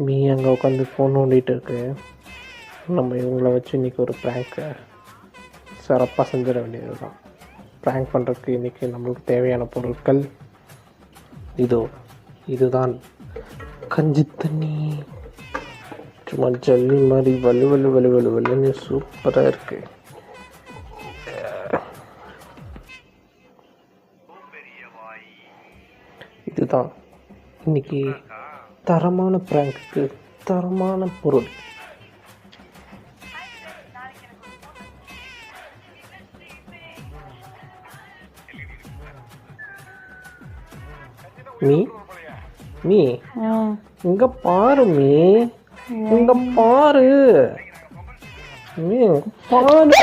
Me அங்கே உட்காந்து phone நோண்டிகிட்டு இருக்கு. நம்ம இவங்கள வச்சு இன்றைக்கி ஒரு ப்ராங்க்கை சிறப்பாக செஞ்சிட வேண்டியது தான். ப்ராங்க் பண்ணுறதுக்கு இன்றைக்கி நம்மளுக்கு தேவையான பொருட்கள் இதுதான். கஞ்சி தண்ணி சும்மா ஜல்லி மாதிரி வலுன்னு சூப்பராக இருக்குது. இதுதான் இன்னைக்கு தரமான ப்ராங்க்குக்கு தரமான பொருள். மீ இங்க பாரு, இங்க பாரு, பாரு.